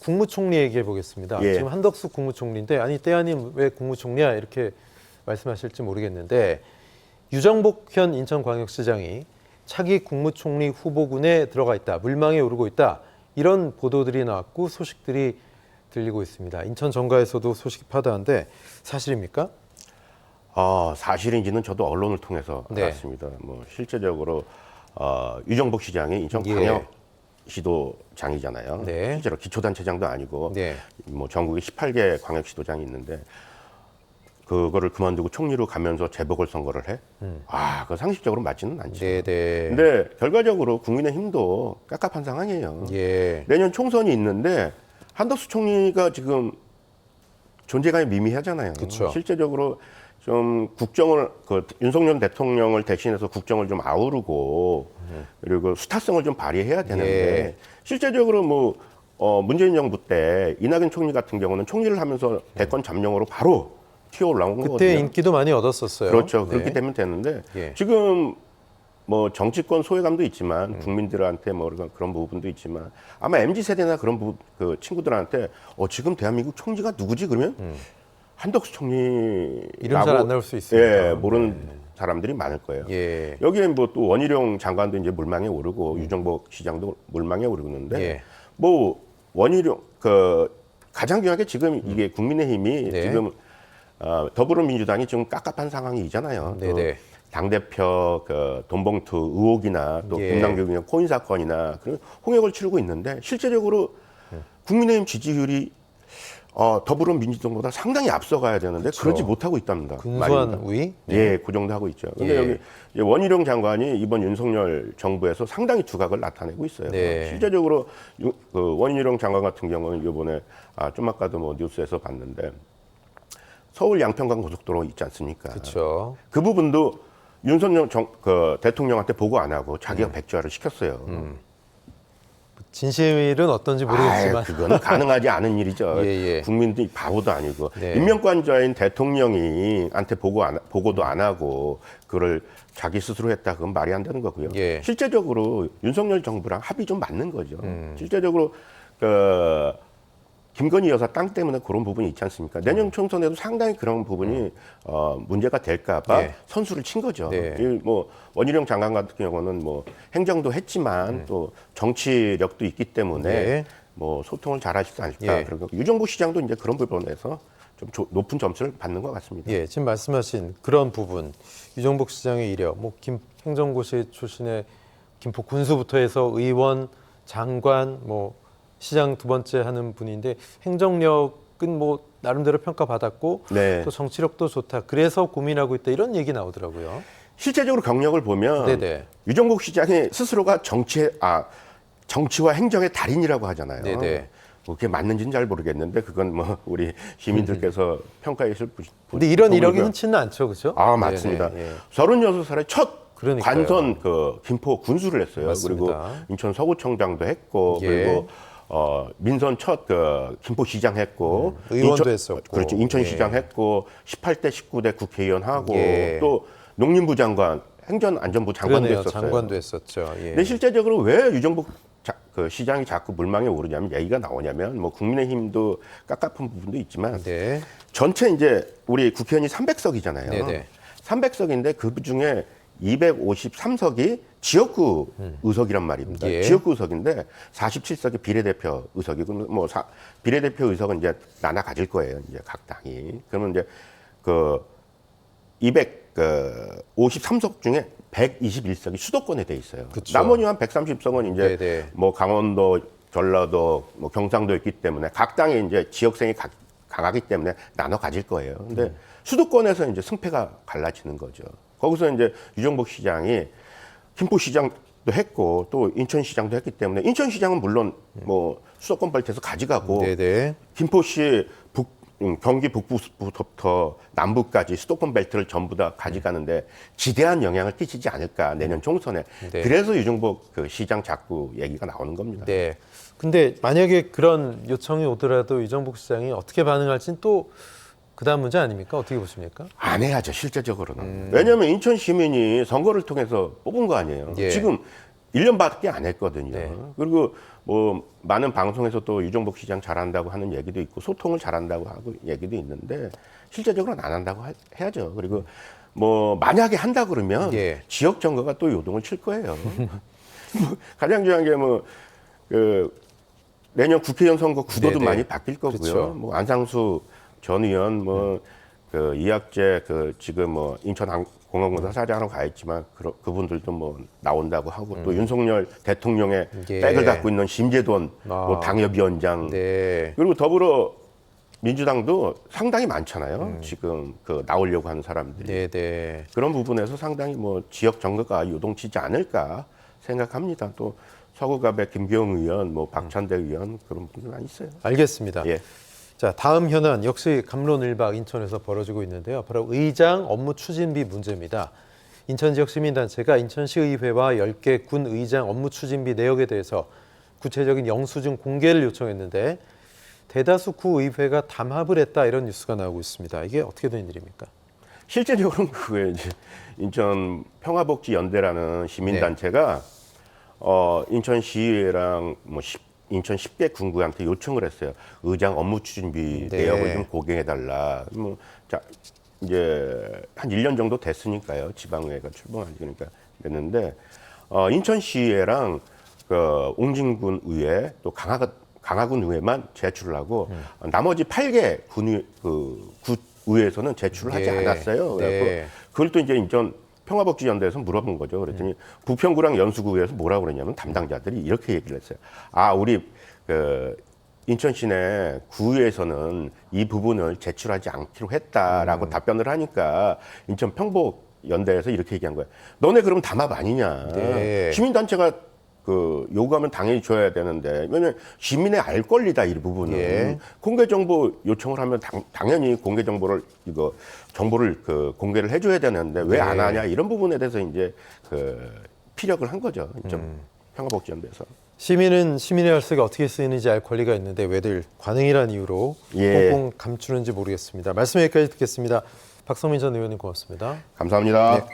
국무총리 얘기해 보겠습니다. 예. 지금 한덕수 국무총리인데 아니 떼아님 왜 국무총리야 이렇게 말씀하실지 모르겠는데 유정복 현 인천광역시장이 차기 국무총리 후보군에 들어가 있다. 물망에 오르고 있다. 이런 보도들이 나왔고 소식들이 들리고 있습니다. 인천 정가에서도 소식이 파다한데 사실입니까? 사실인지는 저도 언론을 통해서 네. 알았습니다. 뭐 실제적으로 유정복 시장이 인천 예. 광역시도장이잖아요. 네. 실제로 기초단체장도 아니고 네. 뭐 전국에 18개 광역시도장이 있는데 그거를 그만두고 총리로 가면서 재보궐 선거를 해? 그 상식적으로 맞지는 않죠. 네네. 근데 결과적으로 국민의힘도 깝깝한 상황이에요. 예. 내년 총선이 있는데 한덕수 총리가 지금 존재감이 미미하잖아요. 그쵸. 실제적으로 좀 국정을 윤석열 대통령을 대신해서 국정을 좀 아우르고 그리고 수타성을 좀 발휘해야 되는데 예. 실제적으로 뭐 문재인 정부 때 이낙연 총리 같은 경우는 총리를 하면서 대권 잠룡으로 바로 튀어 올라온 거거든요. 그때 인기도 많이 얻었었어요. 그렇죠. 네. 그렇게 되면 되는데 예. 지금 뭐 정치권 소외감도 있지만 국민들한테 뭐 그런 부분도 있지만 아마 MZ 세대나 그런 그 친구들한테 지금 대한민국 총리가 누구지 그러면 한덕수 총리 이름 잘 안 나올 수 있습니다. 예, 모르는 사람들이 많을 거예요. 예. 여기에 뭐 또 원희룡 장관도 이제 물망에 오르고 유정복 시장도 물망에 오르는데 예. 뭐 원희룡 가장 중요한 게 지금 이게 국민의힘이 네. 지금 더불어민주당이 지금 깝깝한 상황이잖아요. 네네. 당대표 돈봉투 의혹이나 또 예. 김남규 코인 사건이나 그런 홍역을 치르고 있는데 실제적으로 국민의힘 지지율이 더불어민주당보다 상당히 앞서가야 되는데 그쵸. 그러지 못하고 있답니다. 근소한 말입니다. 우위? 예, 그 정도 하고 있죠. 근데 예. 여기 이제 원희룡 장관이 이번 윤석열 정부에서 상당히 두각을 나타내고 있어요. 네. 실제적으로 원희룡 장관 같은 경우는 이번에 좀 아까도 뭐 뉴스에서 봤는데 서울 양평간 고속도로 있지 않습니까? 그렇죠. 그 부분도 윤석열 대통령한테 보고 안 하고 자기가 백지화를 시켰어요. 진실은 어떤지 모르겠지만 그거는 가능하지 않은 일이죠. 예, 예. 국민들이 바보도 아니고 네. 임명권자인 대통령이한테 보고도 안 하고 그걸 자기 스스로 했다 그건 말이 안 되는 거고요. 예. 실제적으로 윤석열 정부랑 합이 좀 맞는 거죠. 실제적으로 김건희 여사 땅 때문에 그런 부분이 있지 않습니까? 내년 총선에도 상당히 그런 부분이 문제가 될까봐 네. 선수를 친 거죠. 네. 뭐 원희룡 장관 같은 경우는 뭐 행정도 했지만 또 정치력도 있기 때문에 네. 뭐 소통을 잘하시지 않을까. 예. 그리고 유정복 시장도 이제 그런 부분에서 좀 높은 점수를 받는 것 같습니다. 예, 지금 말씀하신 그런 부분 유정복 시장의 이력, 뭐 김 행정고시 출신의 김포 군수부터 해서 의원, 장관, 뭐 시장 두 번째 하는 분인데 행정력은 뭐 나름대로 평가받았고 네. 또 정치력도 좋다. 그래서 고민하고 있다 이런 얘기 나오더라고요. 실제적으로 경력을 보면 네네. 유정복 시장이 스스로가 정치와 행정의 달인이라고 하잖아요. 네네. 뭐 그게 맞는지는 잘 모르겠는데 그건 뭐 우리 시민들께서 평가하실 근데 이런 이력이 부분이고요. 흔치는 않죠, 그렇죠? 맞습니다. 네네, 예. 36살에 첫 그러니까요. 관선 김포 군수를 했어요. 맞습니다. 그리고 인천 서구청장도 했고 예. 그리고 민선 첫 김포시장 했고 의원도 했었고. 그렇죠. 인천시장 예. 했고 18대 19대 국회의원 하고 예. 또 농림부 장관, 행정안전부 장관도 그러네요. 했었어요. 장관도 했었죠. 예. 근데 실제적으로 왜 유정복 시장이 자꾸 물망에 오르냐면 얘기가 나오냐면 뭐 국민의힘도 깝깝한 부분도 있지만 네. 전체 이제 우리 국회의원이 300석이잖아요. 네네. 300석인데 그 중에 253석이 지역구 의석이란 말입니다. 예. 지역구 의석인데 47석이 비례대표 의석이고 뭐 비례대표 의석은 이제 나눠 가질 거예요. 이제 각 당이. 그러면 이제 253석 중에 121석이 수도권에 돼 있어요. 그쵸. 나머지 한 130석은 이제 네네. 뭐 강원도, 전라도, 뭐 경상도에 있기 때문에 각 당에 이제 지역성이 강하기 때문에 나눠 가질 거예요. 근데 수도권에서 이제 승패가 갈라지는 거죠. 거기서 이제 유정복 시장이 김포시장도 했고 또 인천시장도 했기 때문에 인천시장은 물론 뭐 수도권 발트에서 가져가고 네네. 김포시 경기 북부부터 남부까지 수도권 벨트를 전부 다 가져가는데 지대한 영향을 끼치지 않을까 내년 총선에. 네. 그래서 유정복 시장 자꾸 얘기가 나오는 겁니다. 네. 근데 만약에 그런 요청이 오더라도 유정복 시장이 어떻게 반응할지는 또 그다음 문제 아닙니까? 어떻게 보십니까? 안 해야죠, 실제적으로는. 왜냐하면 인천 시민이 선거를 통해서 뽑은 거 아니에요. 예. 지금 1년밖에 안 했거든요. 네. 그리고 뭐 많은 방송에서 또 유정복 시장 잘한다고 하는 얘기도 있고 소통을 잘한다고 하고 얘기도 있는데 실제적으로는 안 한다고 해야죠. 그리고 뭐 만약에 한다 그러면 예. 지역 정거가 또 요동을 칠 거예요. 뭐 가장 중요한 게 뭐 그 내년 국회의원 선거 구도도 네네. 많이 바뀔 거고요. 그렇죠. 뭐 안상수 전 의원 뭐 그 이학재 그 지금 뭐 인천공항공사 사장으로 가 있지만 그분들도 뭐 나온다고 하고 또 윤석열 대통령의 예. 백을 갖고 있는 심재돈 뭐 당협위원장 네. 그리고 더불어 민주당도 상당히 많잖아요. 지금 그 나오려고 하는 사람들이 네, 네. 그런 부분에서 상당히 뭐 지역 정거가 요동치지 않을까 생각합니다. 또 서구갑의 김기영 의원, 뭐 박찬대 의원 그런 분들 많이 있어요. 알겠습니다. 예. 자, 다음 현안 역시 갑론을박 인천에서 벌어지고 있는데요. 바로 의장 업무 추진비 문제입니다. 인천 지역 시민단체가 인천시의회와 10개 군 의장 업무 추진비 내역에 대해서 구체적인 영수증 공개를 요청했는데 대다수 구의회가 담합을 했다 이런 뉴스가 나오고 있습니다. 이게 어떻게 된 일입니까? 실제적으로는 그게 이제 인천 평화복지연대라는 시민단체가 인천시의회랑 뭐 인천 10개 군구한테 요청을 했어요. 의장 업무 추진비 네. 내역을 좀 공개해달라. 뭐, 자, 이제 한 1년 정도 됐으니까요. 지방의회가 출범하지 그러니까 됐는데, 인천시의회랑 그 옹진군 의회 또 강화군 의회만 제출을 하고 나머지 8개 구의회에서는 제출을 하지 예. 않았어요. 네. 그래서 그걸 또 이제 인천 평화복지연대에서 물어본 거죠. 그랬더니 부평구랑 연수구에서 뭐라고 그러냐면 담당자들이 이렇게 얘기를 했어요. 아, 우리 그 인천 시내 구의회에서는 이 부분을 제출하지 않기로 했다라고 답변을 하니까 인천 평복연대에서 이렇게 얘기한 거예요. 너네 그럼 담합 아니냐. 네. 시민단체가 그 요구하면 당연히 줘야 되는데 왜냐면 시민의 알 권리다 이 부분은 예. 공개 정보 요청을 하면 당연히 공개 정보를 정보를 그 공개를 해줘야 되는데 왜 안 네. 하냐 이런 부분에 대해서 이제 그 피력을 한 거죠. 좀 평화복지연대에서. 시민은 시민의 혈세가 어떻게 쓰이는지 알 권리가 있는데 왜들 관행이란 이유로 예. 꽁꽁 감추는지 모르겠습니다. 말씀 여기까지 듣겠습니다. 박성민 전 의원님 고맙습니다. 감사합니다. 네.